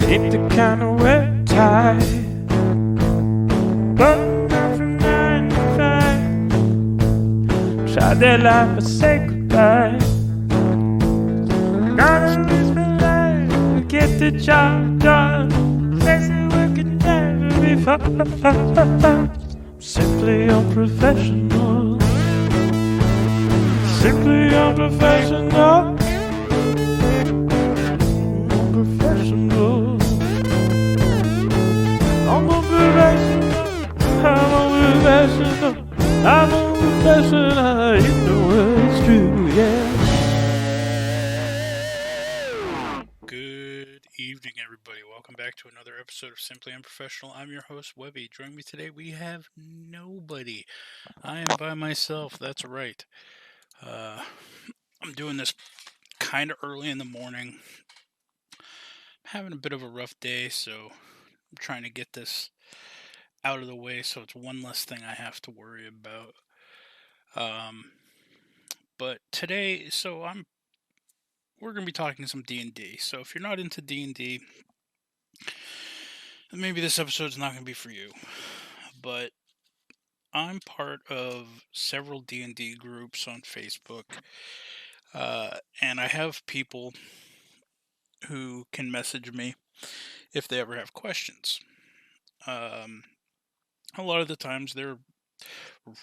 Ain't the kind of wet tie, but not from 9 to 5. Tried that life, but say goodbye. Not always been life, get the job done. Facing work can never be fun. Simply unprofessional. Simply unprofessional. Unprofessional. I'm unprofessional. I'm unprofessional. I'm unprofessional. You know it's true, yeah. Good evening, everybody. Welcome back to another episode of Simply Unprofessional. I'm your host, Webby. Joining me today, we have nobody. I am by myself. That's right. I'm doing this kind of early in the morning. I'm having a bit of a rough day, so I'm trying to get this out of the way so it's one less thing I have to worry about. But today, we're going to be talking some D&D. So if you're not into D&D, maybe this episode's not going to be for you. But I'm part of several D&D groups on Facebook, and I have people who can message me if they ever have questions. A lot of the times they're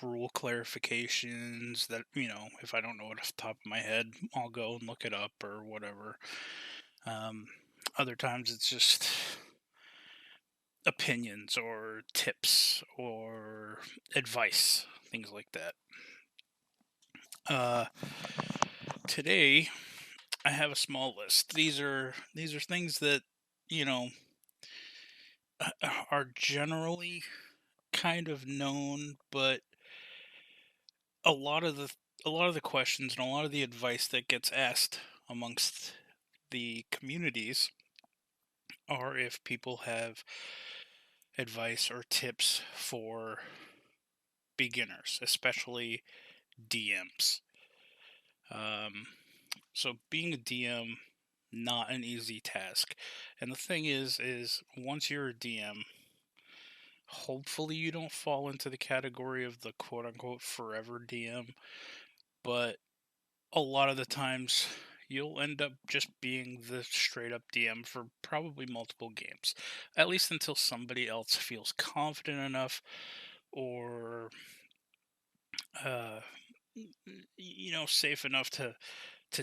rule clarifications that, if I don't know it off the top of my head, I'll go and look it up or whatever. Other times it's just opinions or tips or advice, things like that. Today I have a small list. These are things that, you know, are generally kind of known, but a lot of the questions and a lot of the advice that gets asked amongst the communities are if people have advice or tips for beginners, especially DMs. So being a DM, not an easy task. And the thing is once you're a DM, hopefully you don't fall into the category of the quote unquote forever DM, but a lot of the times you'll end up just being the straight up DM for probably multiple games, at least until somebody else feels confident enough or safe enough to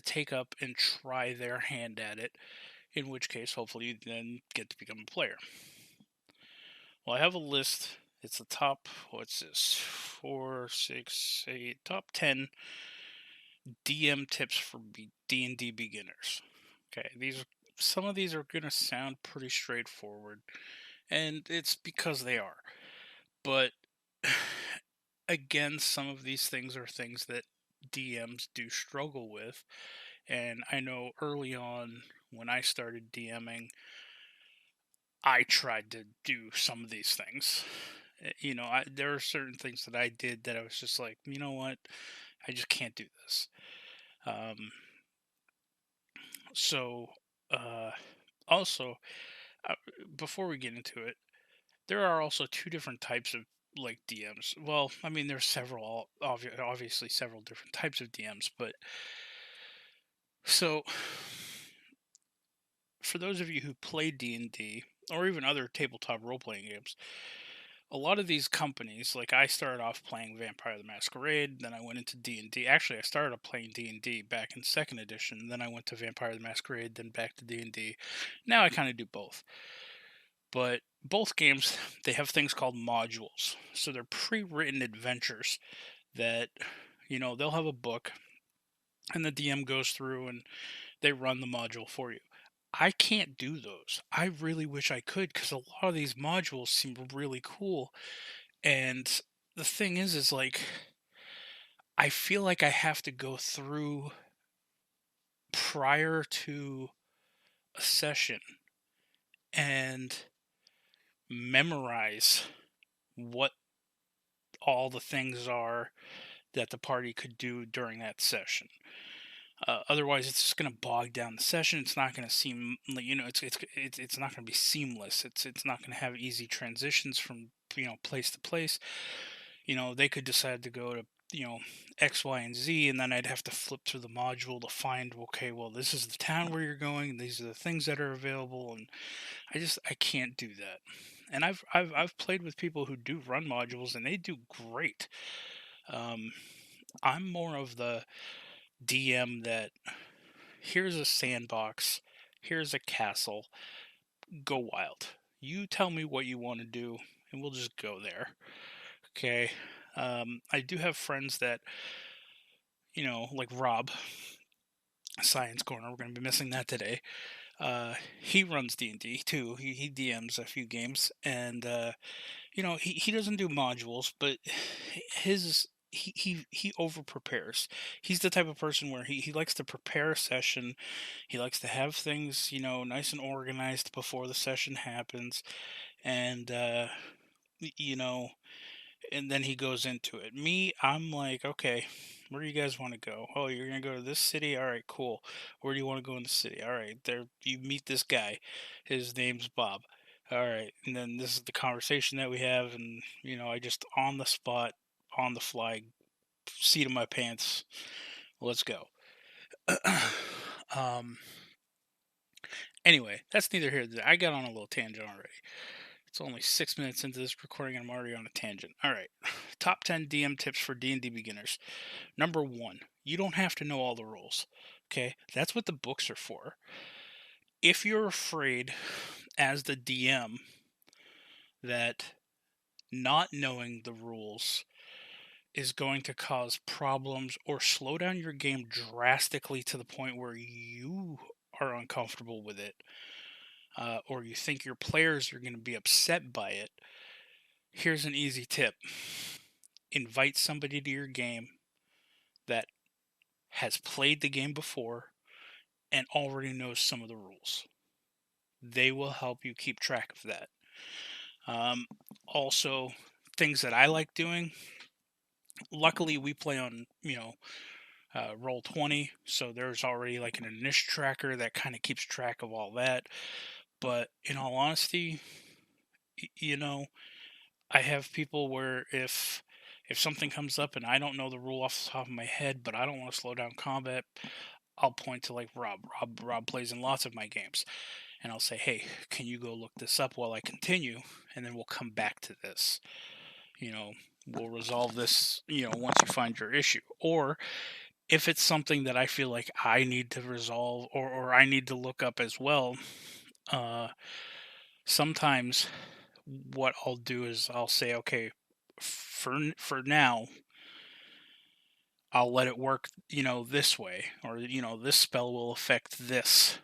take up and try their hand at it, in which case hopefully you then get to become a player. Well, I have a list. It's the top, what's this, 4, 6, 8, top 10 DM tips for D&D beginners. Okay, some of these are going to sound pretty straightforward, and it's because they are. But again, some of these things are things that DMs do struggle with, and I know early on when I started DMing, I tried to do some of these things. There are certain things that I did that I was just like, you know what, I just can't do this. So, also, before we get into it, there are also two different types of like DMs. Well, I mean, there's several, obviously several different types of DMs, but so for those of you who play D&D or even other tabletop role-playing games, a lot of these companies, like I started off playing Vampire the Masquerade, then I went into D&D. Actually, I started off playing D&D back in 2nd edition, then I went to Vampire the Masquerade, then back to D&D. Now I kind of do both. But both games, they have things called modules. So they're pre-written adventures that, they'll have a book and the DM goes through and they run the module for you. I can't do those. I really wish I could because a lot of these modules seem really cool. And the thing is like, I feel like I have to go through prior to a session and memorize what all the things are that the party could do during that session. Otherwise, it's just going to bog down the session. It's not going to seem like, it's not going to be seamless. It's not going to have easy transitions from place to place. They could decide to go to X, Y, and Z, and then I'd have to flip through the module to find, okay, well, this is the town where you're going, and these are the things that are available, and I can't do that. And I've played with people who do run modules, and they do great. I'm more of the DM that, here's a sandbox, here's a castle, go wild. You tell me what you want to do, and we'll just go there. Okay. I do have friends that, like Rob, Science Corner. We're going to be missing that today. He runs D&D too. He DMs a few games, and he doesn't do modules, but he over prepares. He's the type of person where he likes to prepare a session. He likes to have things nice and organized before the session happens, and you know and then he goes into it. Me, I'm like, okay, where do you guys want to go? Oh, you're gonna go to this city? All right, cool. Where do you want to go in the city? All right, there you meet this guy. His name's Bob. All right, and then this is the conversation that we have, and I just on the spot, on the fly, seat of my pants. Let's go. um. Anyway, that's neither here nor there. I got on a little tangent already. It's only 6 minutes into this recording and I'm already on a tangent. All right. Top 10 DM tips for D&D beginners. Number 1, you don't have to know all the rules. Okay? That's what the books are for. If you're afraid as the DM that not knowing the rules is going to cause problems or slow down your game drastically to the point where you are uncomfortable with it, or you think your players are going to be upset by it, here's an easy tip. Invite somebody to your game that has played the game before and already knows some of the rules. They will help you keep track of that. Also, things that I like doing. Luckily, we play on, Roll20, so there's already like an initiative tracker that kind of keeps track of all that. But in all honesty, I have people where if something comes up and I don't know the rule off the top of my head, but I don't want to slow down combat, I'll point to like Rob. Rob plays in lots of my games, and I'll say, "Hey, can you go look this up while I continue, and then we'll come back to this. We'll resolve this. Once you find your issue." Or if it's something that I feel like I need to resolve or I need to look up as well, sometimes what I'll do is I'll say, okay, for now, I'll let it work, this way, or this spell will affect this.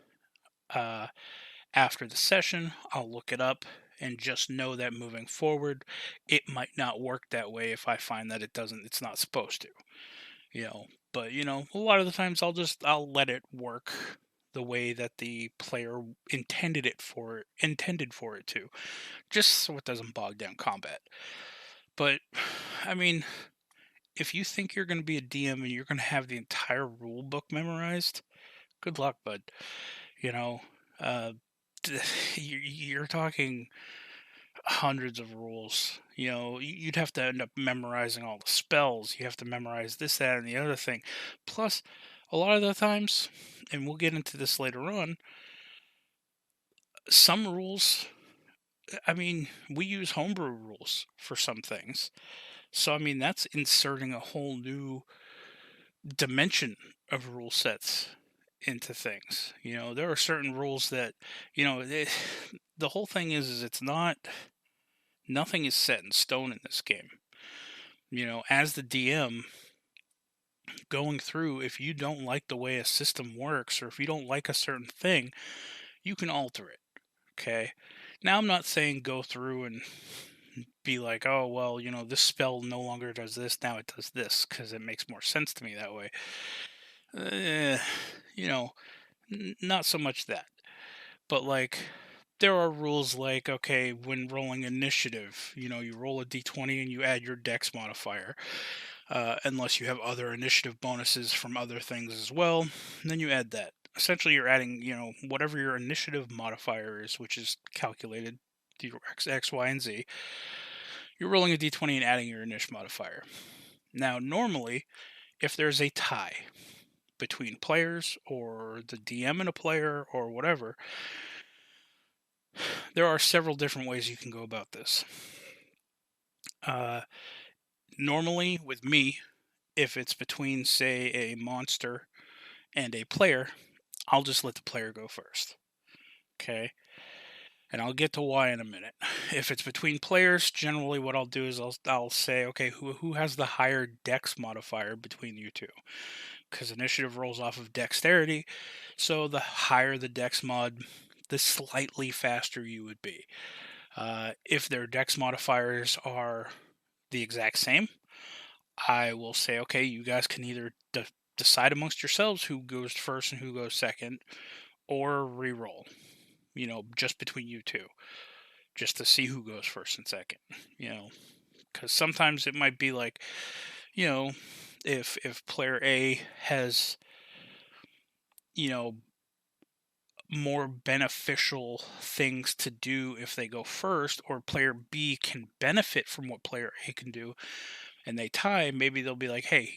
After the session, I'll look it up and just know that moving forward, it might not work that way if I find that it's not supposed to. But a lot of the times I'll let it work the way that the player intended for it to, just so it doesn't bog down combat. But I mean, if you think you're going to be a DM and you're going to have the entire rule book memorized, good luck, bud. Uh, you're talking hundreds of rules. You'd have to end up memorizing all the spells. You have to memorize this, that, and the other thing. Plus, a lot of the times, and we'll get into this later on, some rules, we use homebrew rules for some things. So, that's inserting a whole new dimension of rule sets into things. There are certain rules that, the whole thing is nothing is set in stone in this game. As the DM going through, if you don't like the way a system works or if you don't like a certain thing, you can alter it. Okay. Now, I'm not saying go through and be like, oh, well, this spell no longer does this, now it does this, because it makes more sense to me that way. Not so much that. But, like, there are rules like, okay, when rolling initiative, you roll a d20 and you add your dex modifier. unless you have other initiative bonuses from other things as well. Then you add that. Essentially, you're adding, whatever your initiative modifier is, which is calculated through X, Y, and Z. You're rolling a d20 and adding your initiative modifier. Now, normally, if there's a tie between players or the DM and a player or whatever, there are several different ways you can go about this. Normally, with me, if it's between, say, a monster and a player, I'll just let the player go first. Okay? And I'll get to why in a minute. If it's between players, generally what I'll do is I'll say, okay, who has the higher dex modifier between you two? Because initiative rolls off of dexterity, so the higher the dex mod, the slightly faster you would be. If their dex modifiers are the exact same, I will say, okay, you guys can either decide amongst yourselves who goes first and who goes second, or re-roll, just between you two, just to see who goes first and second, because sometimes it might be like, if player A has, more beneficial things to do if they go first, or player B can benefit from what player A can do, and they tie, maybe they'll be like, hey,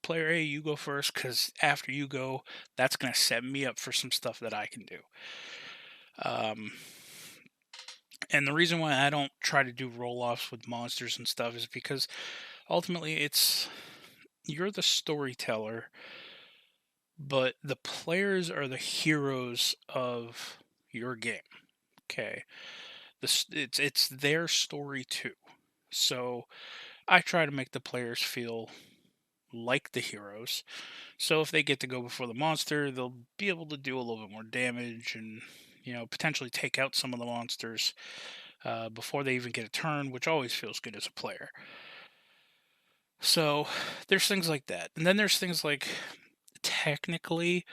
player A, you go first, because after you go, that's going to set me up for some stuff that I can do. And the reason why I don't try to do roll-offs with monsters and stuff is because ultimately you're the storyteller, but the players are the heroes of your game. Okay, it's their story too. So I try to make the players feel like the heroes. So if they get to go before the monster, they'll be able to do a little bit more damage and potentially take out some of the monsters before they even get a turn, which always feels good as a player. So there's things like that, and then there's things like technically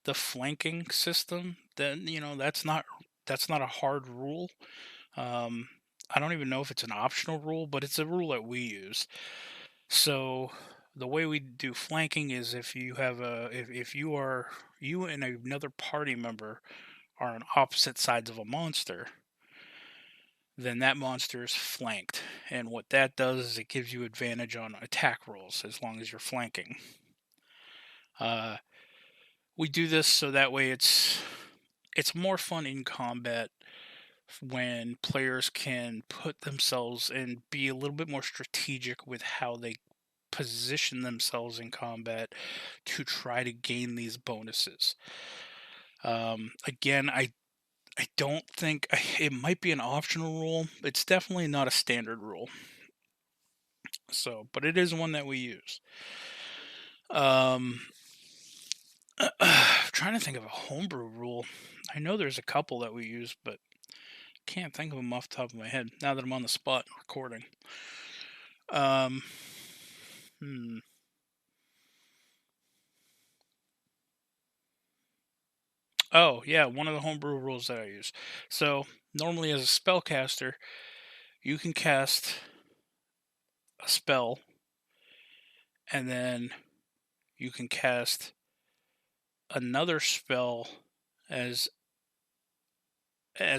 the flanking system. Then that's not a hard rule. I don't even know if it's an optional rule, but it's a rule that we use. So the way we do flanking is if you have if you and another party member are on opposite sides of a monster, then that monster is flanked. And what that does is it gives you advantage on attack rolls as long as you're flanking. We do this so that way it's more fun in combat when players can put themselves and be a little bit more strategic with how they position themselves in combat to try to gain these bonuses. Again, I don't think it might be an optional rule. It's definitely not a standard rule. So, but it is one that we use. Trying to think of a homebrew rule. I know there's a couple that we use, but can't think of them off the top of my head now that I'm on the spot recording. Oh, yeah, one of the homebrew rules that I use. So, normally as a spellcaster, you can cast a spell, and then you can cast another spell as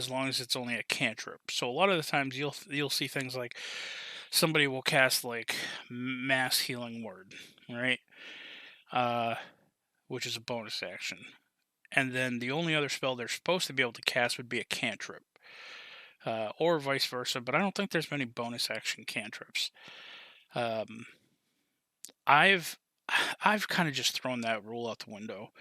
long as it's only a cantrip. So a lot of the times you'll see things like somebody will cast like mass healing word, right? Which is a bonus action. And then the only other spell they're supposed to be able to cast would be a cantrip. Or vice versa, but I don't think there's many bonus action cantrips. I've kind of just thrown that rule out the window.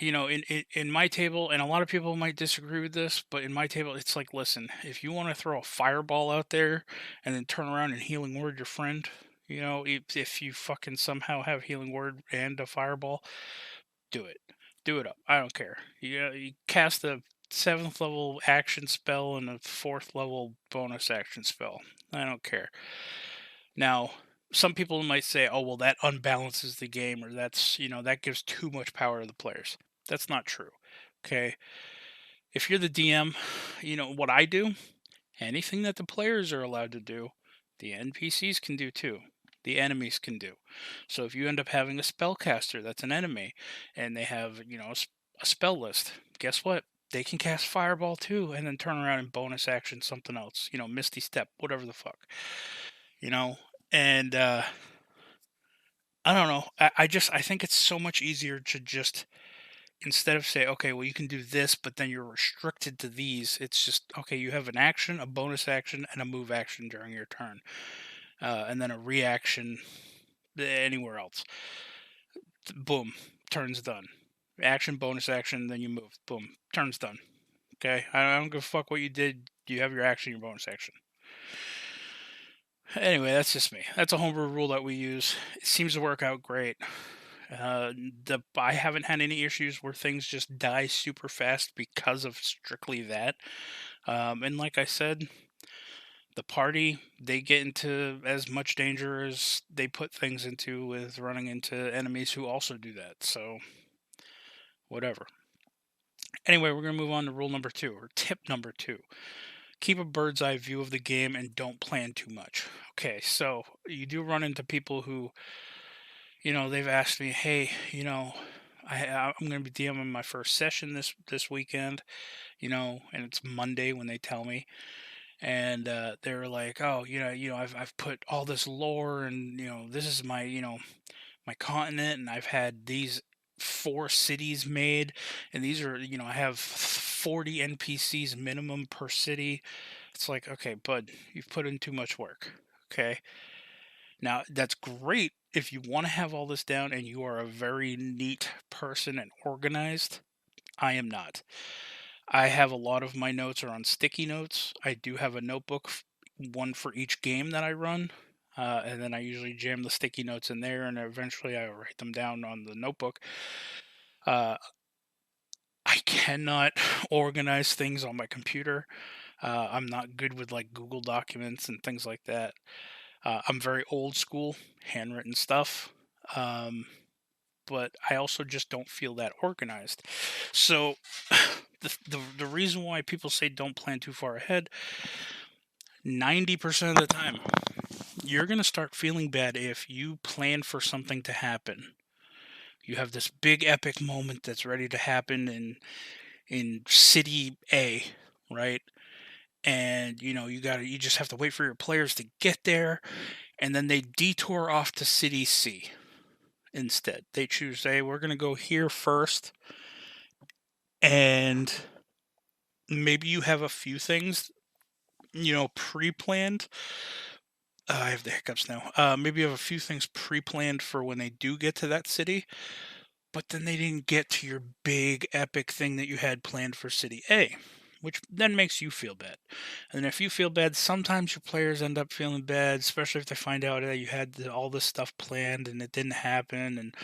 In my table, and a lot of people might disagree with this, but in my table, it's like, listen, if you want to throw a fireball out there and then turn around and healing word your friend, if you fucking somehow have healing word and a fireball, do it. Do it up. I don't care. You cast a 7th level action spell and a 4th level bonus action spell. I don't care. Now, some people might say, oh, well, that unbalances the game, or that's, that gives too much power to the players. That's not true. Okay. If you're the DM, what I do, anything that the players are allowed to do, the NPCs can do too. the enemies can do. So if you end up having a spellcaster that's an enemy, and they have, a spell list, guess what? They can cast Fireball too, and then turn around and bonus action something else. Misty Step, whatever the fuck. You know, and I don't know. I think it's so much easier to just, instead of say, okay, well, you can do this, but then you're restricted to these. It's just, okay, you have an action, a bonus action, and a move action during your turn, and then a reaction anywhere else. Boom, turn's done. Action, bonus action, then you move. Boom, turn's done. Okay, I don't give a fuck what you did. You have your action, your bonus action. Anyway, that's just me. That's a homebrew rule that we use. It seems to work out great. I haven't had any issues where things just die super fast because of strictly that. And like I said, the party, they get into as much danger as they put things into with running into enemies who also do that. So, whatever. Anyway, we're going to move on to rule number 2, or tip number 2. Keep a bird's eye view of the game and don't plan too much. Okay, so you do run into people who, they've asked me, hey, I'm going to be DMing my first session this weekend, and it's Monday when they tell me, and they're like, oh, I've put all this lore, and this is my my continent, and I've had these 4 cities made, and these are, I have 40 NPCs minimum per city. It's like, okay, bud, you've put in too much work. Okay. Now, that's great if you want to have all this down and you are a very neat person and organized. I am not. I have a lot of my notes are on sticky notes. I do have a notebook, one for each game that I run. And then I usually jam the sticky notes in there, and eventually I write them down on the notebook. I cannot organize things on my computer. I'm not good with like Google Documents and things like that. I'm very old school, handwritten stuff. But I also just don't feel that organized. So the reason why people say don't plan too far ahead, 90% of the time, you're going to start feeling bad if you plan for something to happen. You have this big epic moment that's ready to happen in city A, right? And you just have to wait for your players to get there, and then they detour off to city C instead. They choose, hey, we're going to go here first, and maybe you have a few things pre-planned. I have the hiccups now. Maybe you have a few things pre-planned for when they do get to that city, but then they didn't get to your big epic thing that you had planned for city A, which then makes you feel bad. And if you feel bad, sometimes your players end up feeling bad, especially if they find out that you had all this stuff planned and it didn't happen. And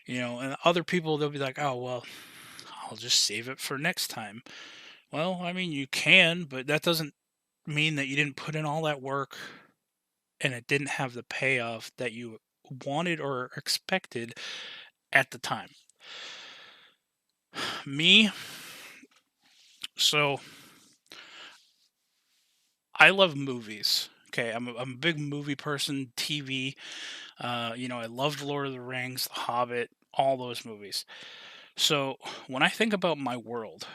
and other people, they'll be like, oh well, I'll just save it for next time. Well, I mean, you can, but that doesn't mean that you didn't put in all that work and it didn't have the payoff that you wanted or expected at the time. Me, so I love movies. Okay, I'm a big movie person, TV. I loved Lord of the Rings, The Hobbit, all those movies. So when I think about my world,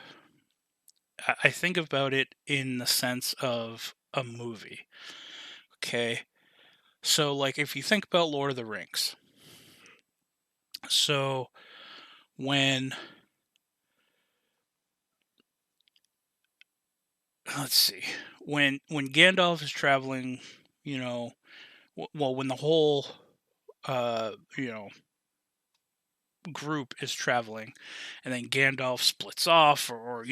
I think about it in the sense of a movie. Okay, so like if you think about Lord of the Rings, so when let's see, when Gandalf is traveling, when the whole uh, you know group is traveling, and then Gandalf splits off, or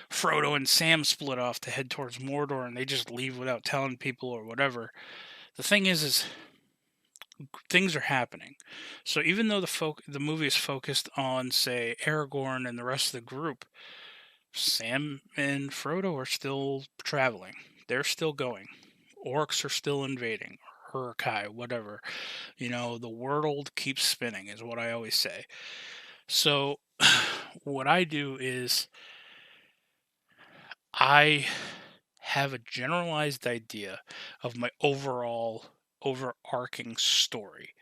Frodo and Sam split off to head towards Mordor, and they just leave without telling people or whatever. The thing is things are happening. So even though the movie is focused on, say, Aragorn and the rest of the group, Sam and Frodo are still traveling. They're still going. Orcs are still invading. Uruk-hai, whatever. The world keeps spinning, is what I always say. So, what I do is I have a generalized idea of my overall overarching story.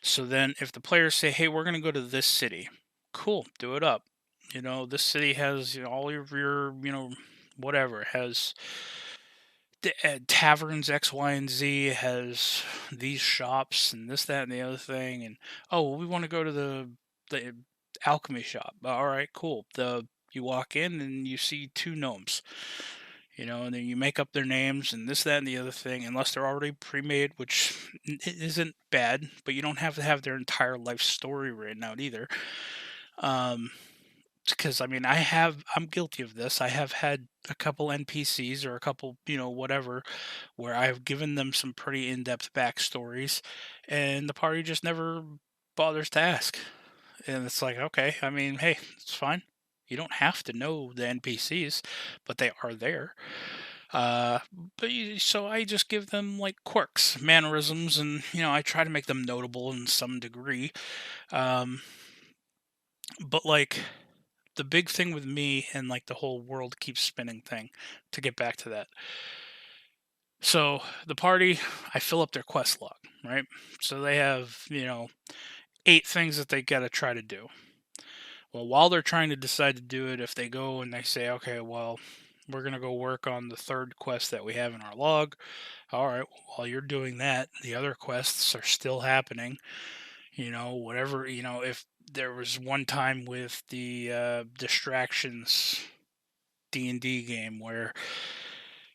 So then if the players say, hey, we're going to go to this city, cool, do it up. This city has all of your, whatever, has taverns X, Y, and Z, has these shops and this, that, and the other thing. And oh, we want to go to the alchemy shop. All right, cool. You walk in and you see two gnomes, and then you make up their names and this, that, and the other thing, unless they're already pre-made, which isn't bad, but you don't have to have their entire life story written out either. Because I'm guilty of this. I have had a couple NPCs or a couple, whatever, where I've given them some pretty in-depth backstories, and the party just never bothers to ask. And it's like, okay, hey, it's fine. You don't have to know the NPCs, but they are there. So I just give them like quirks, mannerisms, and I try to make them notable in some degree. But like the big thing with me and like the whole world keeps spinning thing, to get back to that. So the party, I fill up their quest log, right? So they have 8 things that they gotta try to do. Well, while they're trying to decide to do it, if they go and they say, okay, well, we're going to go work on the third quest that we have in our log. All right, while you're doing that, the other quests are still happening. Whatever, if there was one time with the distractions D&D game where,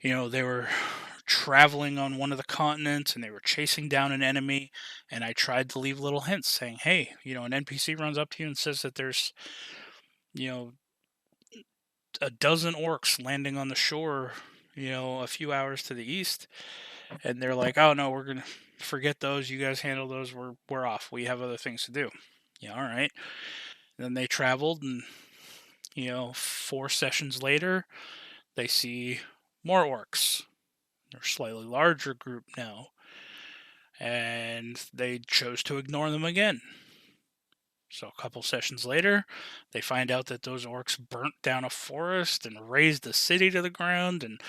they were traveling on one of the continents and they were chasing down an enemy, and I tried to leave little hints saying, hey, an NPC runs up to you and says that there's a dozen orcs landing on the shore, a few hours to the east, and they're like, oh no, we're gonna forget those, you guys handle those, we're off, we have other things to do. Yeah, all right. And then they traveled, and 4 sessions later they see more orcs. They're a slightly larger group now, and they chose to ignore them again. So a couple sessions later, they find out that those orcs burnt down a forest and razed the city to the ground, and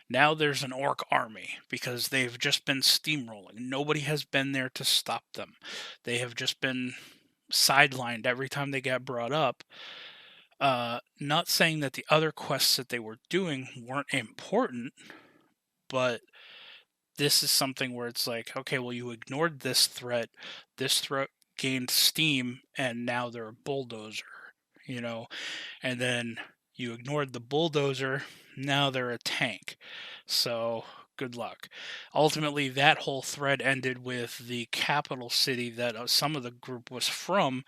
now there's an orc army because they've just been steamrolling. Nobody has been there to stop them. They have just been sidelined every time they got brought up. Not saying that the other quests that they were doing weren't important, but this is something where it's like, okay, well, you ignored this threat. This threat gained steam, and now they're a bulldozer, and then you ignored the bulldozer, now they're a tank. So good luck. Ultimately, that whole thread ended with the capital city that some of the group was from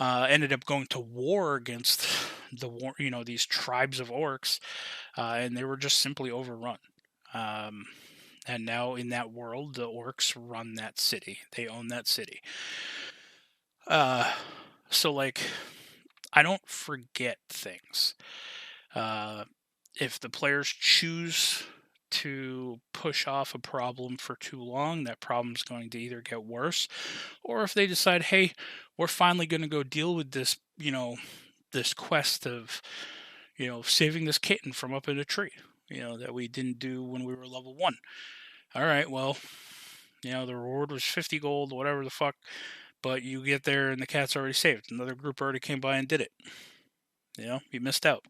ended up going to war against these tribes of orcs, and they were just simply overrun. And now in that world, the orcs run that city. They own that city. So like, I don't forget things. If the players choose to push off a problem for too long, that problem's going to either get worse, or if they decide, hey, we're finally going to go deal with this, this quest of, saving this kitten from up in a tree, that we didn't do when we were level 1. All right, well, the reward was 50 gold, whatever the fuck, but you get there and the cat's already saved. Another group already came by and did it. You missed out.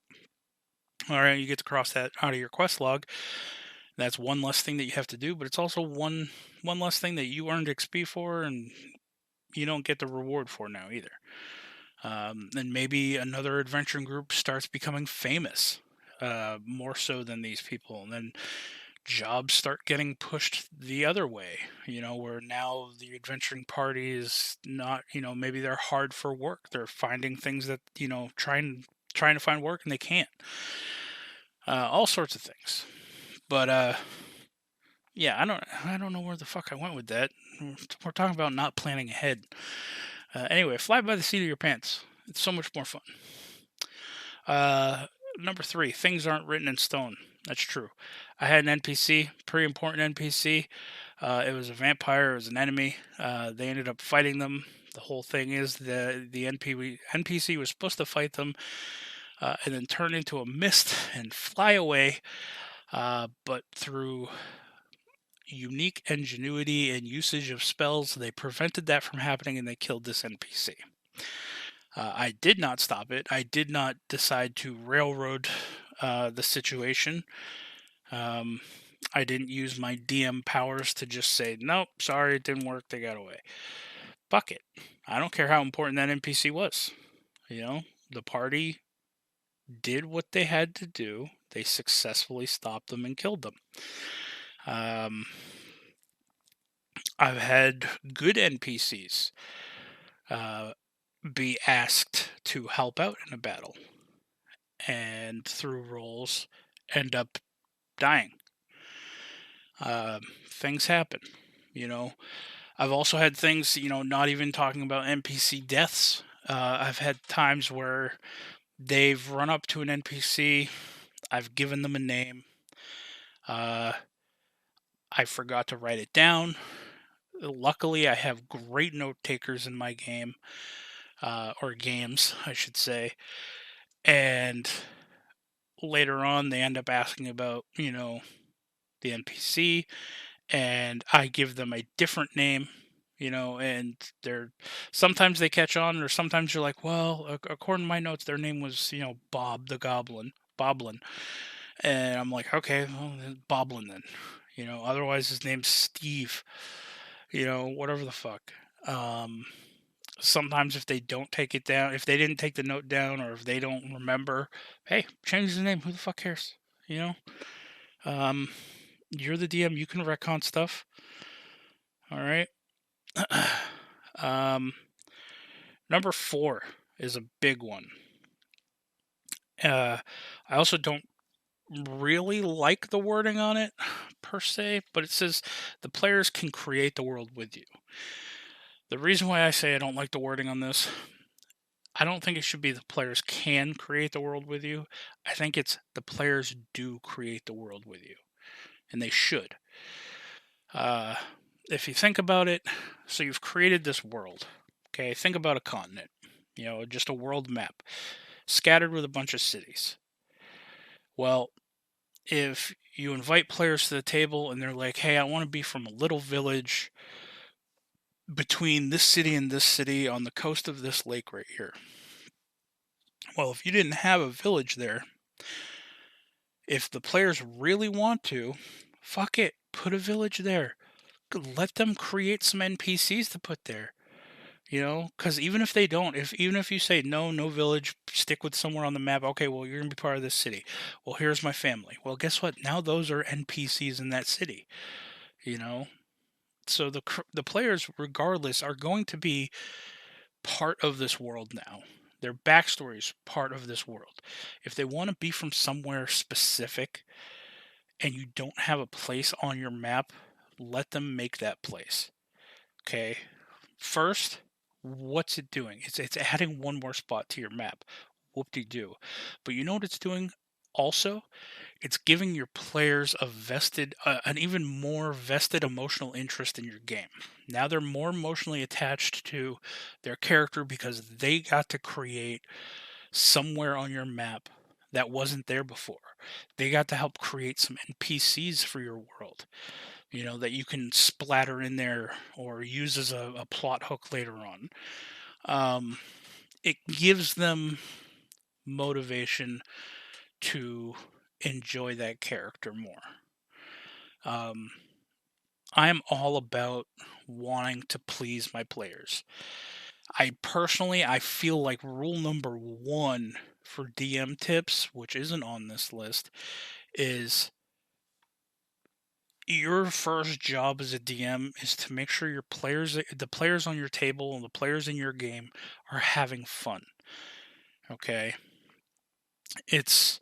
All right, you get to cross that out of your quest log. That's one less thing that you have to do, but it's also one less thing that you earned XP for, and you don't get the reward for now either. And maybe another adventuring group starts becoming famous, more so than these people, and then jobs start getting pushed the other way, where now the adventuring party is not, maybe they're hard for work. They're finding things that, trying to find work and they can't. All sorts of things. But yeah, I don't know where the fuck I went with that. We're talking about not planning ahead. Anyway, fly by the seat of your pants. It's so much more fun. Number 3, things aren't written in stone. That's true. I had an NPC, pretty important NPC. It was a vampire. It was an enemy. They ended up fighting them. The whole thing is the NPC was supposed to fight them and then turn into a mist and fly away. But through unique ingenuity and usage of spells. They prevented that from happening and they killed this NPC. I did not stop it. I did not decide to railroad the situation. I didn't use my DM powers to just say, nope, sorry, it didn't work, they got away. Fuck it. I don't care how important that NPC was. The party did what they had to do. They successfully stopped them and killed them. I've had good NPCs be asked to help out in a battle, and through rolls end up dying. Things happen. I've also had things, not even talking about NPC deaths. I've had times where they've run up to an NPC, I've given them a name, I forgot to write it down. Luckily, I have great note takers in my game, or games, I should say. And later on, they end up asking about, the NPC, and I give them a different name, and sometimes they catch on, or sometimes you're like, well, according to my notes, their name was, Bob the Boblin. And I'm like, okay, well, Boblin then. Otherwise his name's Steve. Whatever the fuck. Sometimes if they don't take it down, if they didn't take the note down, or if they don't remember, hey, change the name. Who the fuck cares? You're the DM. You can retcon stuff. All right. Number 4 is a big one. I also don't really like the wording on it per se, but it says the players can create the world with you. The reason why I say I don't like the wording on this, I don't think it should be the players can create the world with you. I think it's the players do create the world with you, and they should. If you think about it, so you've created this world. Okay, think about a continent, just a world map scattered with a bunch of cities. Well, if you invite players to the table and they're like, hey, I want to be from a little village between this city and this city on the coast of this lake right here. Well, if you didn't have a village there, if the players really want to, fuck it, put a village there. Let them create some NPCs to put there. Because even if they don't, even if you say no village, stick with somewhere on the map. Okay, well, you're gonna be part of this city. Well, here's my family. Well, guess what? Now those are NPCs in that city. So the players, regardless, are going to be part of this world now. Their backstory is part of this world. If they want to be from somewhere specific, and you don't have a place on your map, let them make that place. Okay. First, what's it doing? It's adding one more spot to your map. Whoop-de-doo. But you know what it's doing also? It's giving your players an even more vested emotional interest in your game. Now they're more emotionally attached to their character because they got to create somewhere on your map that wasn't there before. They got to help create some NPCs for your world, that you can splatter in there or use as a plot hook later on. It gives them motivation to enjoy that character more. I am all about wanting to please my players. I feel like rule number 1 for DM tips, which isn't on this list, is your first job as a DM is to make sure the players on your table and the players in your game are having fun. Okay? It's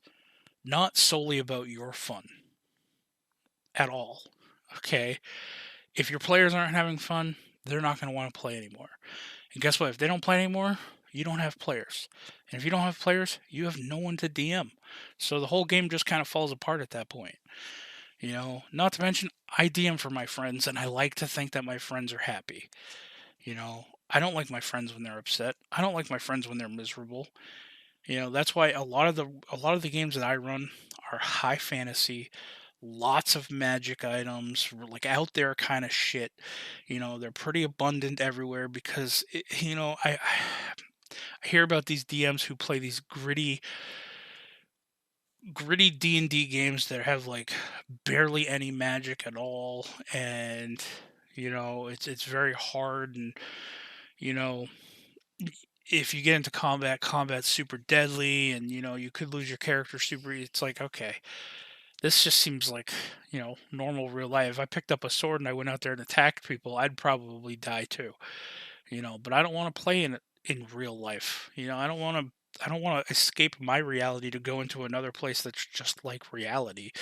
not solely about your fun at all. Okay? If your players aren't having fun, they're not going to want to play anymore. And guess what? If they don't play anymore, you don't have players. And if you don't have players, you have no one to DM. So the whole game just kind of falls apart at that point. Not to mention, I DM for my friends, and I like to think that my friends are happy. I don't like my friends when they're upset. I don't like my friends when they're miserable. That's why a lot of the games that I run are high fantasy, lots of magic items, like out there kind of shit. They're pretty abundant everywhere because I hear about these DMs who play these gritty D&D games that have like barely any magic at all, and it's very hard, and you know if you get into combat's super deadly, and you could lose your character super. It's like, okay, this just seems like normal real life. If I picked up a sword and I went out there and attacked people, I'd probably die too. But I don't want to play in real life. I don't want to escape my reality to go into another place that's just like reality.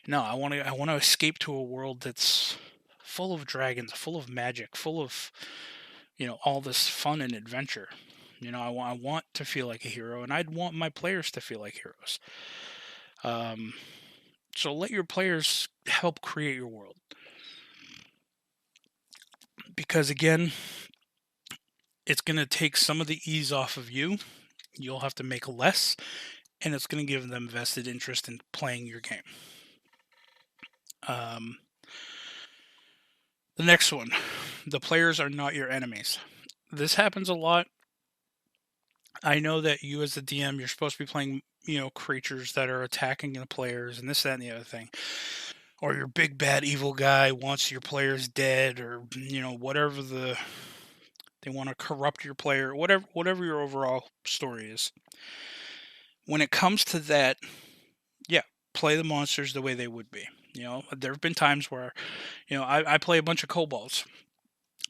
No, I want to escape to a world that's full of dragons, full of magic, full of all this fun and adventure. I want to feel like a hero, and I'd want my players to feel like heroes. Um, so let your players help create your world, because again, it's going to take some of the ease off of you. You'll have to make less, and it's going to give them vested interest in playing your game. Um, the next one, the players are not your enemies. This happens a lot. I know that you, as the DM, you're supposed to be playing, creatures that are attacking the players, and this, that, and the other thing. Or your big bad evil guy wants your players dead, or whatever they want to corrupt your player, whatever your overall story is. When it comes to that, yeah, play the monsters the way they would be. There have been times where, I play a bunch of kobolds.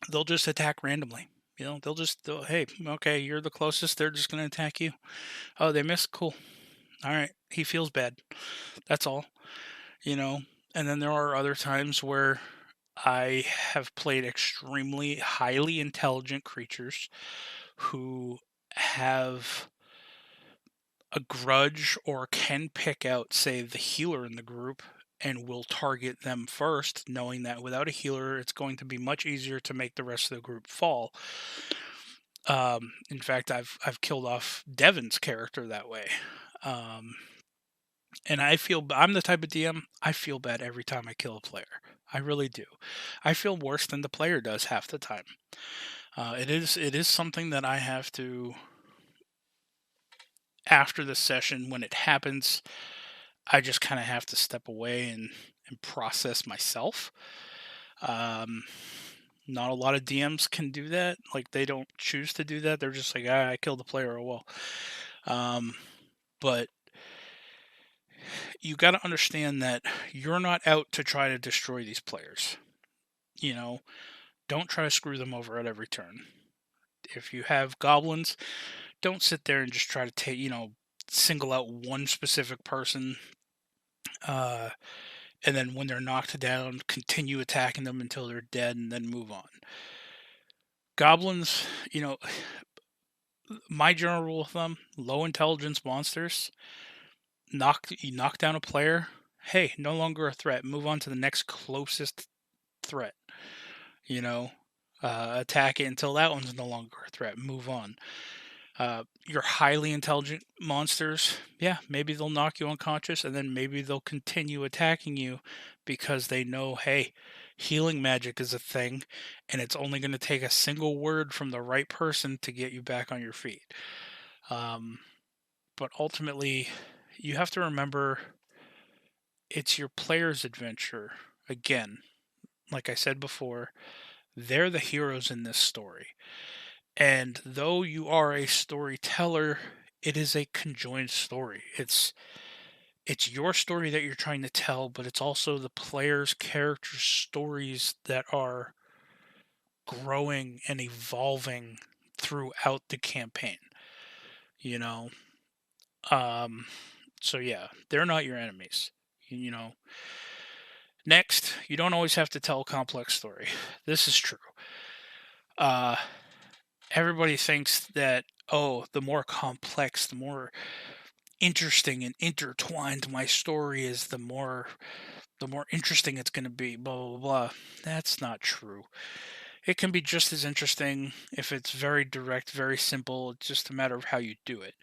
They'll just attack randomly. Hey, okay, you're the closest. They're just going to attack you. Oh, they missed. Cool. All right. He feels bad. That's all. And then there are other times where I have played extremely highly intelligent creatures who have a grudge or can pick out, say, the healer in the group, and will target them first, knowing that without a healer, it's going to be much easier to make the rest of the group fall. In fact, I've killed off Devin's character that way. And I'm the type of DM, I feel bad every time I kill a player. I really do. I feel worse than the player does half the time. It is something that I have to, after the session, when it happens, I just kind of have to step away and process myself. Not a lot of DMs can do that. Like, they don't choose to do that. They're just like, I killed the player. Oh well. But you got to understand that you're not out to try to destroy these players. Don't try to screw them over at every turn. If you have goblins, don't sit there and just try to single out one specific person. And then when they're knocked down, continue attacking them until they're dead and then move on. Goblins, my general rule of thumb, low intelligence monsters, you knock down a player, hey, no longer a threat. Move on to the next closest threat. Attack it until that one's no longer a threat. Move on. Your highly intelligent monsters, yeah, maybe they'll knock you unconscious, and then maybe they'll continue attacking you because they know, hey, healing magic is a thing, and it's only going to take a single word from the right person to get you back on your feet. But ultimately, you have to remember, it's your player's adventure. Again, like I said before, they're the heroes in this story. And though you are a storyteller, it is a conjoined story. It's your story that you're trying to tell, but it's also the players' character stories that are growing and evolving throughout the campaign. So yeah, they're not your enemies. Next, you don't always have to tell a complex story. This is true. Everybody thinks that, the more complex, the more interesting and intertwined my story is, the more interesting it's going to be, blah, blah, blah. That's not true. It can be just as interesting if it's very direct, very simple. It's just a matter of how you do it.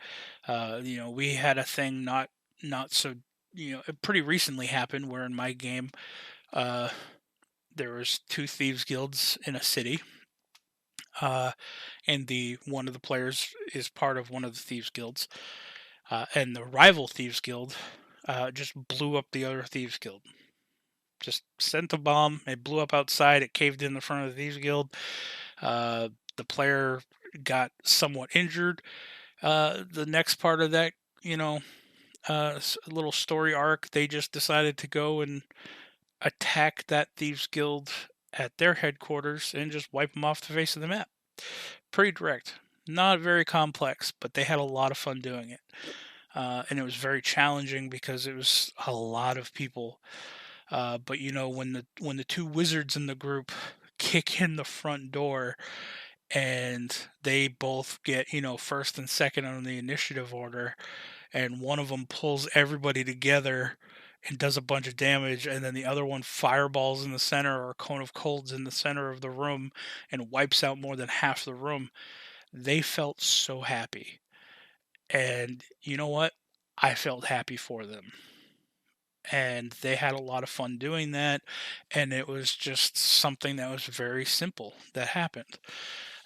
We had a thing not so it pretty recently happened where in my game, uh, there was two thieves guilds in a city, uh, and the one of the players is part of one of the thieves guilds, and the rival thieves guild just blew up the other thieves guild. Just sent a bomb. It blew up outside. It caved in the front of the thieves guild. Uh, the player got somewhat injured. The next part of that, you know, little story arc, they just decided to go and attack that thieves guild at their headquarters and just wipe them off the face of the map. Pretty direct. Not very complex, but they had a lot of fun doing it. And it was very challenging because it was a lot of people. But when the two wizards in the group kick in the front door and they both get first and second on the initiative order, and one of them pulls everybody together and does a bunch of damage, and then the other one fireballs in the center or a cone of colds in the center of the room and wipes out more than half the room. They felt so happy. And you know what? I felt happy for them. And they had a lot of fun doing that. And it was just something that was very simple that happened.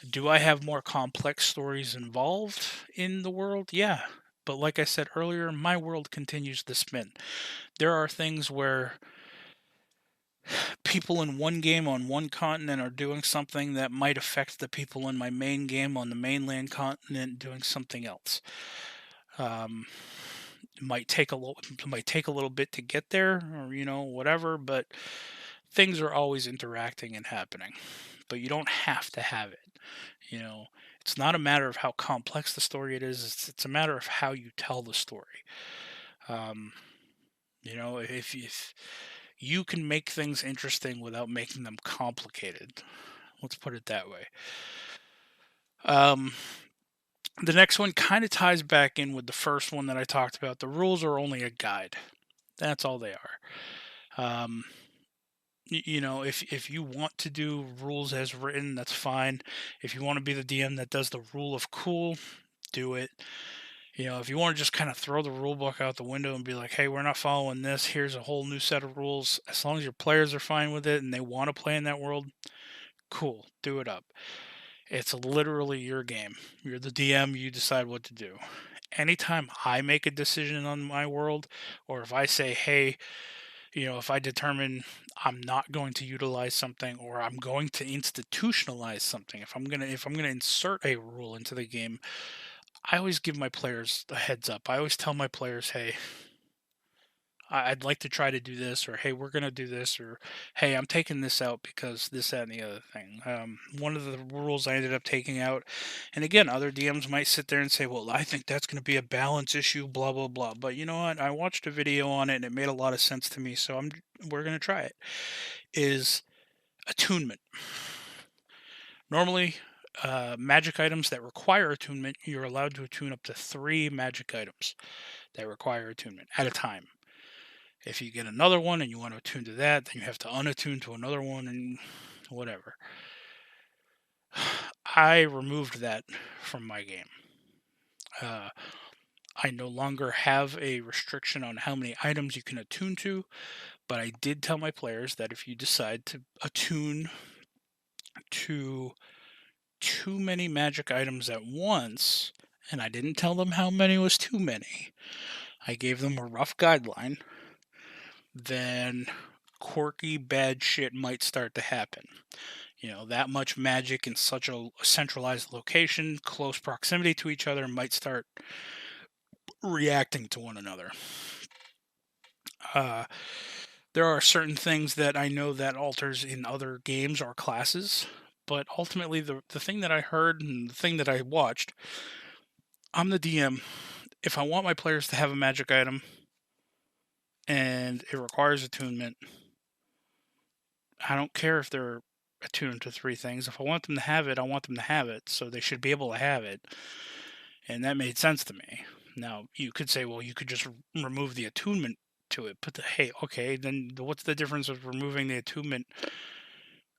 Do I have more complex stories involved in the world? Yeah. But like I said earlier, my world continues to spin. There are things where people in one game on one continent are doing something that might affect the people in my main game on the mainland continent doing something else. Um, it might take a little bit to get there, or whatever. But things are always interacting and happening. But you don't have to have it. You know, it's not a matter of how complex the story it is. It's a matter of how you tell the story. Um, if you can make things interesting without making them complicated. Let's put it that way. Um, the next one kind of ties back in with the first one that I talked about. The rules are only a guide. That's all they are. If you want to do rules as written, that's fine. If you want to be the DM that does the rule of cool, do it. If you want to just kind of throw the rule book out the window and be like, hey, we're not following this, here's a whole new set of rules, as long as your players are fine with it and they want to play in that world, cool, do it up. It's literally your game. You're the DM, you decide what to do. Anytime I make a decision on my world, or if I say, hey, if I determine I'm not going to utilize something or I'm going to institutionalize something, if I'm gonna insert a rule into the game, I always give my players a heads up. I always tell my players, hey, I'd like to try to do this, or hey, we're going to do this, or hey, I'm taking this out because this, that, and the other thing. One of the rules I ended up taking out, and again, other DMs might sit there and say, well, I think that's going to be a balance issue, blah, blah, blah. But you know what? I watched a video on it and it made a lot of sense to me, so we're going to try it. Is attunement. Normally, magic items that require attunement, you're allowed to attune up to 3 magic items that require attunement at a time. If you get another one and you want to attune to that, then you have to unattune to another one and whatever. I removed that from my game. I no longer have a restriction on how many items you can attune to, but I did tell my players that if you decide to attune to too many magic items at once, and I didn't tell them how many was too many, I gave them a rough guideline, then quirky bad shit might start to happen. That much magic in such a centralized location, close proximity to each other, might start reacting to one another. There are certain things that I know that alters in other games or classes, but ultimately the thing that I heard and the thing that I watched, I'm the DM. If I want my players to have a magic item and it requires attunement, I don't care if they're attuned to 3 things. If I want them to have it, I want them to have it. So they should be able to have it. And that made sense to me. Now, you could say, well, you could just remove the attunement to it. But hey, okay, then what's the difference of removing the attunement,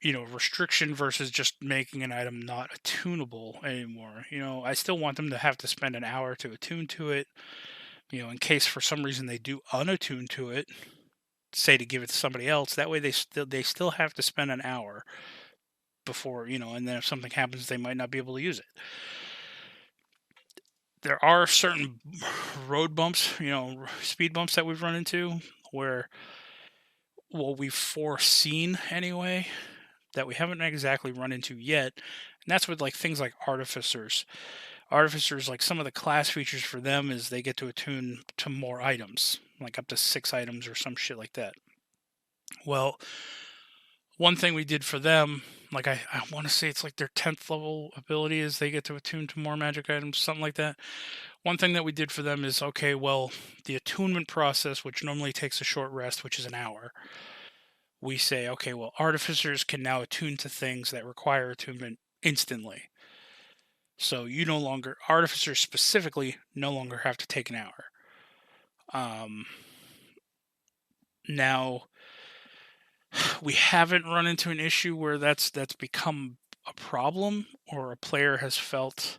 restriction versus just making an item not attunable anymore? I still want them to have to spend an hour to attune to it. in case for some reason they do unattune to it, say to give it to somebody else. That way they still have to spend an hour before, and then if something happens, they might not be able to use it. There are certain road bumps, speed bumps that we've run into where, well, we've foreseen anyway, that we haven't exactly run into yet. And that's with like things like artificers. Artificers, like some of the class features for them is they get to attune to more items, like up to 6 items or some shit like that. Well, one thing we did for them, like I want to say it's like their 10th level ability is they get to attune to more magic items, something like that. One thing that we did for them is, okay, well, the attunement process, which normally takes a short rest, which is an hour, we say, okay, well, artificers can now attune to things that require attunement instantly. So you no longer, artificers specifically, no longer have to take an hour. Now, we haven't run into an issue where that's become a problem or a player has felt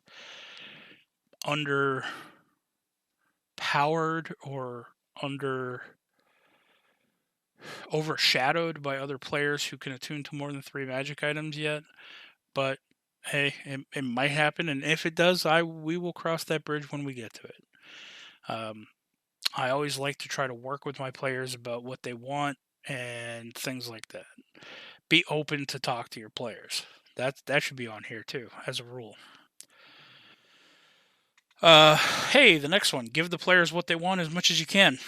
underpowered or overshadowed by other players who can attune to more than 3 magic items yet. But hey, it might happen, and if it does, we will cross that bridge when we get to it. I always like to try to work with my players about what they want and things like that. Be open to talk to your players. That should be on here too, as a rule. Hey, the next one. Give the players what they want as much as you can.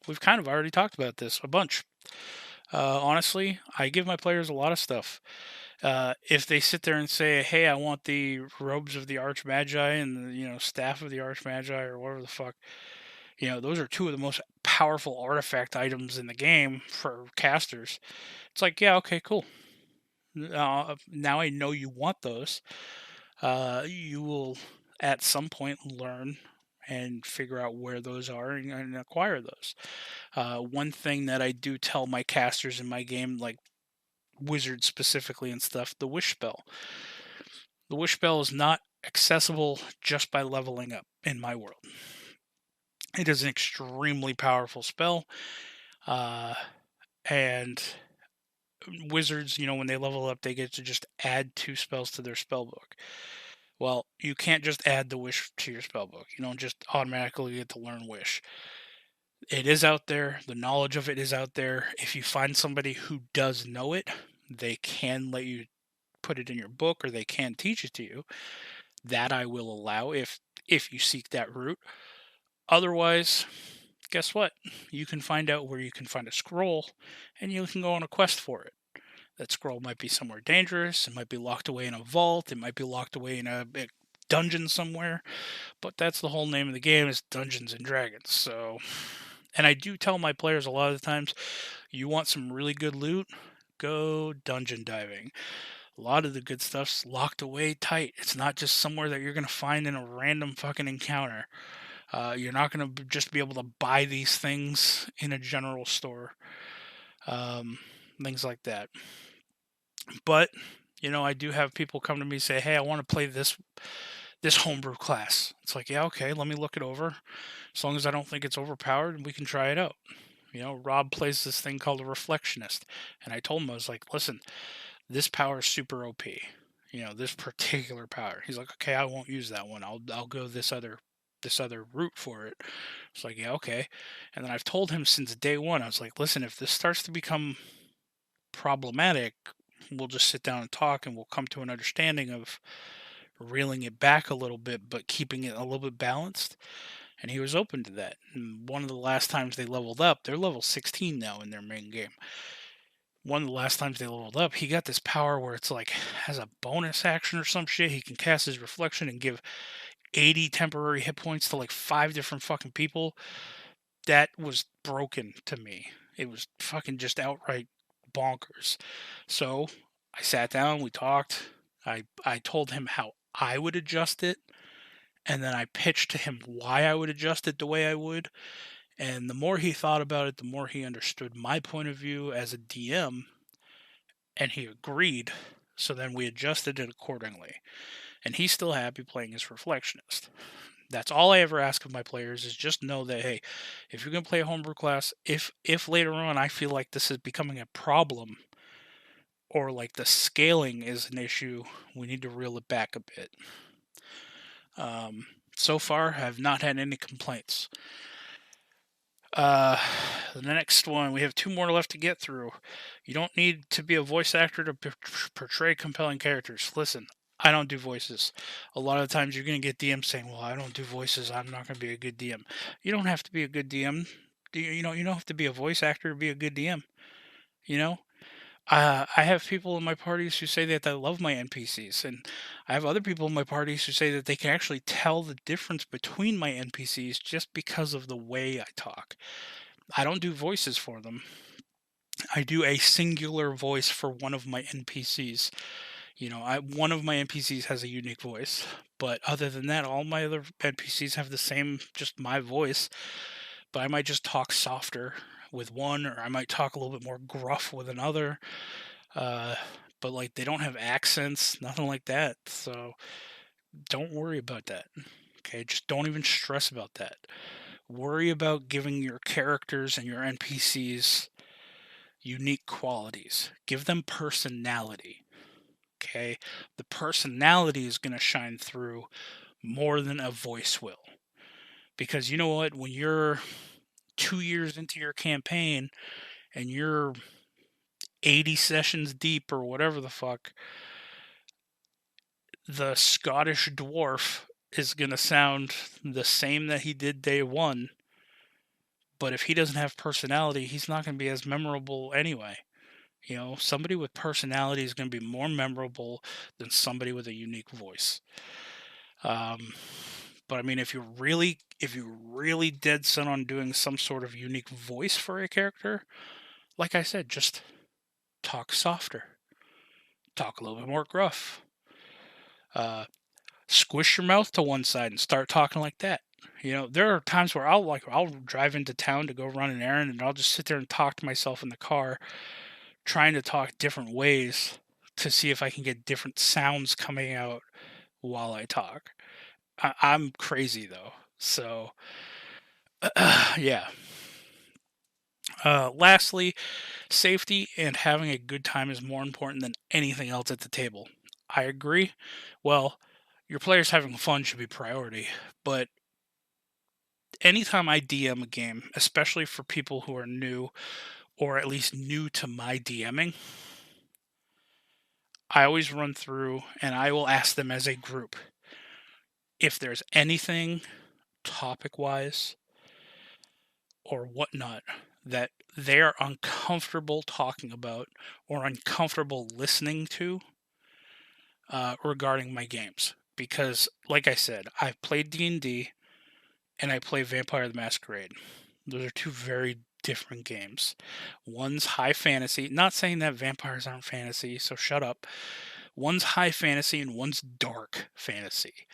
We've kind of already talked about this a bunch. Honestly, I give my players a lot of stuff. If they sit there and say, "Hey, I want the robes of the Archmagi and the staff of the Archmagi or whatever the fuck," those are 2 of the most powerful artifact items in the game for casters. It's like, yeah, okay, cool. Now I know you want those. You will at some point learn and figure out where those are and acquire those. One thing that I do tell my casters in my game, like wizards specifically and stuff, the wish spell. The wish spell is not accessible just by leveling up in my world. It is an extremely powerful spell. And wizards, when they level up, they get to just add 2 spells to their spell book. Well, you can't just add the wish to your spell book. You don't just automatically get to learn wish. It is out there. The knowledge of it is out there. If you find somebody who does know it, they can let you put it in your book or they can teach it to you. That I will allow if you seek that route. Otherwise, guess what? You can find out where you can find a scroll and you can go on a quest for it. That scroll might be somewhere dangerous. It might be locked away in a vault. It might be locked away in a dungeon somewhere. But that's the whole name of the game, is Dungeons and Dragons. So, and I do tell my players a lot of the times, you want some really good loot? Go dungeon diving. A lot of the good stuff's locked away tight. It's not just somewhere that you're going to find in a random fucking encounter. You're not going to just be able to buy these things in a general store. Things like that. But, I do have people come to me and say, "Hey, I want to play this homebrew class." It's like, yeah, okay, let me look it over. As long as I don't think it's overpowered, we can try it out. Rob plays this thing called a Reflectionist. And I told him, I was like, listen, this power is super OP. This particular power. He's like, okay, I won't use that one. I'll go this other route for it. It's like, yeah, okay. And then I've told him since day one, I was like, listen, if this starts to become problematic, we'll just sit down and talk and we'll come to an understanding of reeling it back a little bit, but keeping it a little bit balanced. And he was open to that. And one of the last times they leveled up, they're level 16 now in their main game. One of the last times they leveled up, he got this power where it's like, has a bonus action or some shit. He can cast his reflection and give 80 temporary hit points to like 5 different fucking people. That was broken to me. It was fucking just outright bonkers. So I sat down, we talked. I told him how I would adjust it, and then I pitched to him why I would adjust it the way I would. And the more he thought about it, the more he understood my point of view as a DM, and he agreed. So then we adjusted it accordingly. And he's still happy playing his Reflectionist. That's all I ever ask of my players, is just know that, hey, if you're going to play a homebrew class, if later on I feel like this is becoming a problem, or like the scaling is an issue, we need to reel it back a bit. So far, I've not had any complaints. The next one, we have 2 more left to get through. You don't need to be a voice actor to portray compelling characters. Listen, I don't do voices. A lot of times you're going to get DMs saying, well, I don't do voices, I'm not going to be a good DM. You don't have to be a good DM. You don't have to be a voice actor to be a good DM. You know, I have people in my parties who say that they love my NPCs, and I have other people in my parties who say that they can actually tell the difference between my NPCs just because of the way I talk. I don't do voices for them. I do a singular voice for one of my NPCs. One of my NPCs has a unique voice, but other than that, all my other NPCs have the same, just my voice. But I might just talk softer with one, or I might talk a little bit more gruff with another. But like, they don't have accents, nothing like that. So don't worry about that. Okay, just don't even stress about that. Worry about giving your characters and your NPCs unique qualities. Give them personality. Okay, the personality is going to shine through more than a voice will. Because you know what? When you're 2 years into your campaign and you're 80 sessions deep or whatever the fuck, the Scottish dwarf is going to sound the same that he did day one. But if he doesn't have personality, he's not going to be as memorable anyway. Somebody with personality is going to be more memorable than somebody with a unique voice. But I mean, if you're really dead set on doing some sort of unique voice for a character, like I said, just talk softer, talk a little bit more gruff. Squish your mouth to one side and start talking like that. There are times where I'll drive into town to go run an errand, and I'll just sit there and talk to myself in the car, trying to talk different ways to see if I can get different sounds coming out while I talk. I'm crazy though, so yeah. Lastly, safety and having a good time is more important than anything else at the table. I agree. Well, your players having fun should be priority, but anytime I DM a game, especially for people who are new, or at least new to my DMing, I always run through and I will ask them as a group if there's anything topic wise or whatnot that they're uncomfortable talking about or uncomfortable listening to regarding my games. Because, like I said, I've played D&D and I play Vampire the Masquerade. Those are 2 very different games. One's high fantasy. Not saying that vampires aren't fantasy, so shut up. One's high fantasy and one's dark fantasy.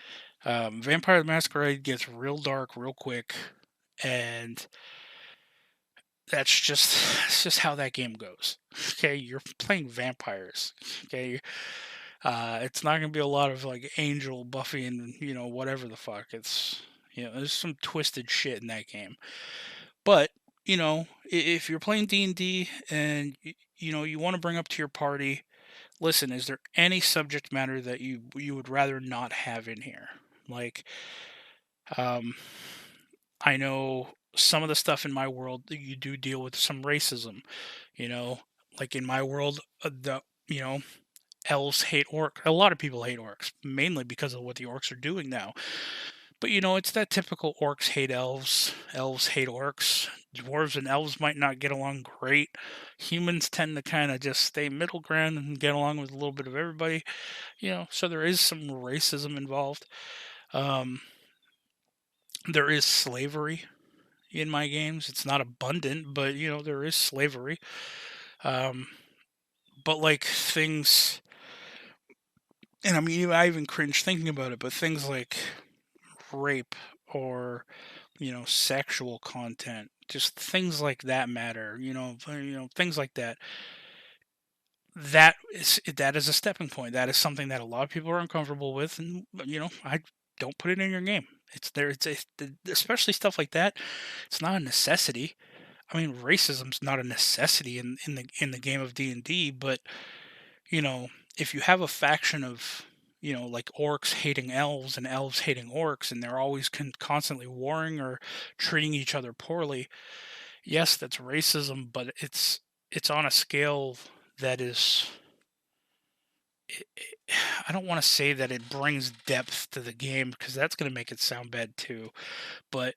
Vampire the Masquerade gets real dark real quick, and it's just how that game goes. Okay, you're playing vampires. Okay, it's not gonna be a lot of like Angel, Buffy, and whatever the fuck. It's there's some twisted shit in that game. But if you're playing D&D and you want to bring up to your party, listen, is there any subject matter that you would rather not have in here? Like, I know some of the stuff in my world, you do deal with some racism. Like in my world, elves hate orcs. A lot of people hate orcs, mainly because of what the orcs are doing now. But it's that typical orcs hate elves, elves hate orcs. Dwarves and elves might not get along great. Humans tend to kind of just stay middle ground and get along with a little bit of everybody. So there is some racism involved. There is slavery in my games. It's not abundant, but there is slavery. But like things, and I mean, I even cringe thinking about it, but things like rape or sexual content, just things like that matter. Things like that. That is a stepping point. That is something that a lot of people are uncomfortable with, and I don't put it in your game. It's there. Especially stuff like that. It's not a necessity. I mean, racism's not a necessity in the game of D&D, but you know, if you have a faction of like orcs hating elves and elves hating orcs, and they're always constantly warring or treating each other poorly, yes, that's racism, but it's on a scale that is. I don't want to say that it brings depth to the game because that's going to make it sound bad too, but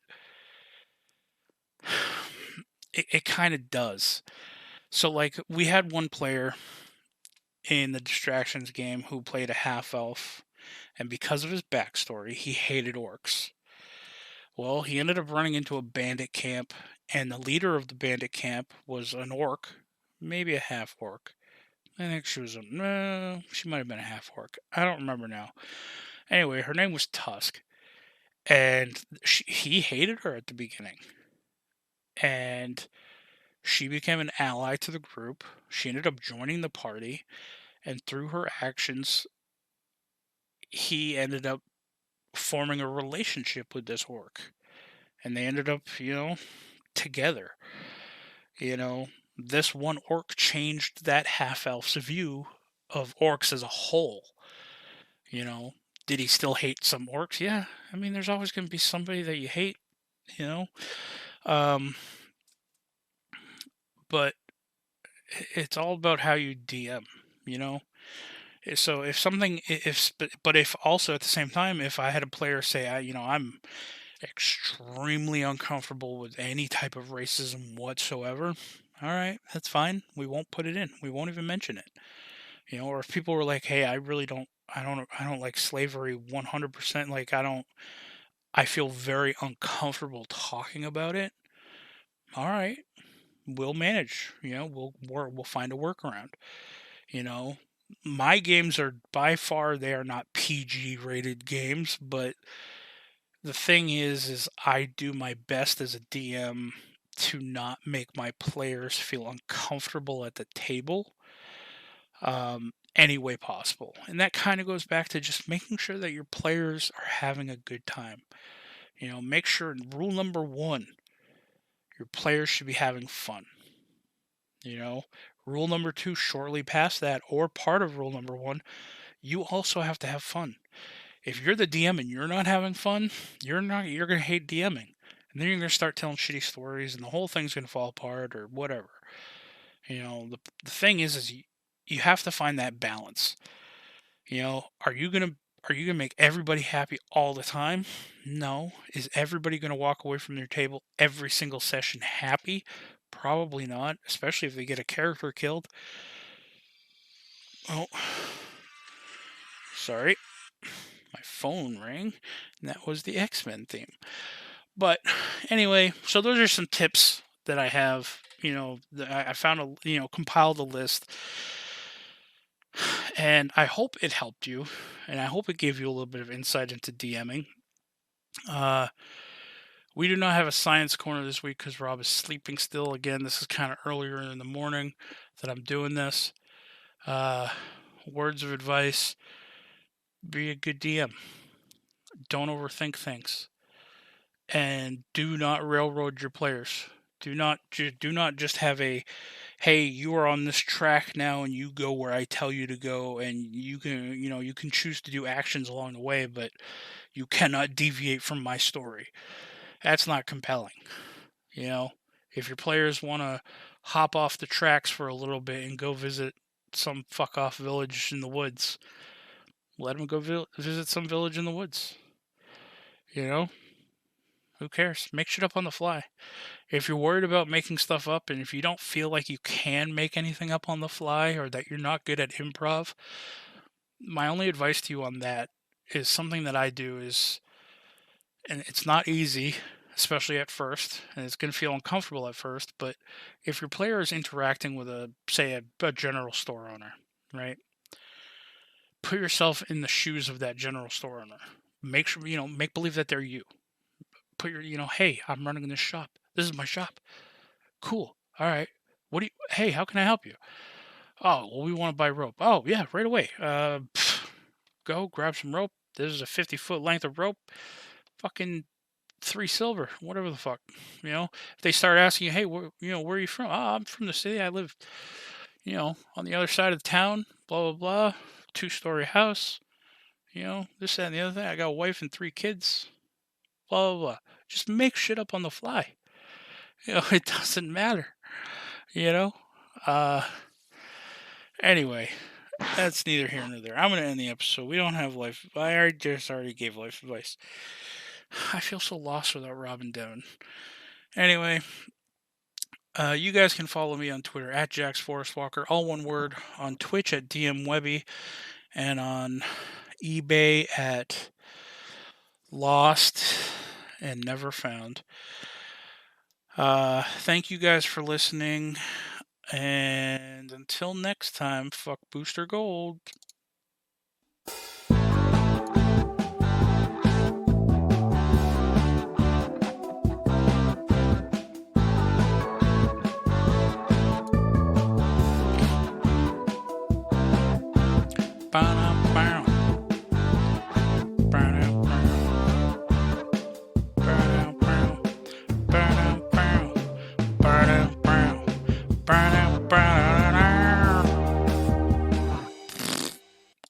it kind of does. So, like, we had one player in the Distractions game who played a half elf, and because of his backstory, he hated orcs. Well, he ended up running into a bandit camp, and the leader of the bandit camp was an orc, maybe a half orc. I think she was no, she might have been a half orc. I don't remember now. Anyway, her name was Tusk, and he hated her at the beginning, and she became an ally to the group. She ended up joining the party, and through her actions, he ended up forming a relationship with this orc, and they ended up, together. This one orc changed that half elf's view of orcs as a whole. You know, did he still hate some orcs? Yeah. I mean, there's always going to be somebody that you hate, you know. But it's all about how you DM, you know. So if something, but if also at the same time, if I had a player say, I'm extremely uncomfortable with any type of racism whatsoever, all right, that's fine. We won't put it in. We won't even mention it. Or if people were like, hey, I don't like slavery 100%. Like, I feel very uncomfortable talking about it. All right, we'll manage. We'll find a workaround. My games are by far, they are not PG rated games, but the thing is I do my best as a DM to not make my players feel uncomfortable at the table, any way possible. And that kind of goes back to just making sure that your players are having a good time. Make sure, rule number one, your players should be having fun. Rule number two, shortly past that, or part of rule number one, you also have to have fun. If you're the DM and you're not having fun, you're gonna hate DMing. And then you're gonna start telling shitty stories and the whole thing's gonna fall apart or whatever. The thing is you have to find that balance. Are you gonna make everybody happy all the time? No. Is everybody gonna walk away from their table every single session happy? Probably not, especially if they get a character killed. Oh, sorry. My phone rang, and that was the X-Men theme. But anyway, so those are some tips that I have. I found compiled a list, and I hope it helped you, and I hope it gave you a little bit of insight into DMing. We do not have a science corner this week because Rob is sleeping still. Again, this is kind of earlier in the morning that I'm doing this. Words of advice: be a good DM. Don't overthink things, and do not railroad your players. Do not just have a, hey, you are on this track now and you go where I tell you to go, and you can choose to do actions along the way, but you cannot deviate from my story. That's not compelling. If your players want to hop off the tracks for a little bit and go visit some fuck off village in the woods, let them go visit some village in the woods. Who cares? Make shit up on the fly. If you're worried about making stuff up, and if you don't feel like you can make anything up on the fly, or that you're not good at improv, my only advice to you on that is something that I do is, and it's not easy, especially at first, and it's going to feel uncomfortable at first, but if your player is interacting with say a general store owner, right? Put yourself in the shoes of that general store owner. Make sure, make believe that they're you. Put your, hey, I'm running this shop. This is my shop. Cool. All right. Hey, how can I help you? Oh, well, we want to buy rope. Oh, yeah, right away. Go grab some rope. This is a 50-foot length of rope. fucking 3 silver, whatever the fuck. You know, if they start asking you, hey, where are you from? Oh, I'm from the city. I live, on the other side of the town. Blah blah blah. 2-story house. This, that, and the other thing. I got a wife and 3 kids. Blah blah blah. Just make shit up on the fly. It doesn't matter. You know. Anyway, that's neither here nor there. I'm gonna end the episode. We don't have life. I already gave life advice. I feel so lost without Rob and Devin. Anyway, you guys can follow me on Twitter at JaxForestWalker, all one word, on Twitch at DMWebby, and on eBay at Lost and Never Found. Thank you guys for listening, and until next time, fuck Booster Gold.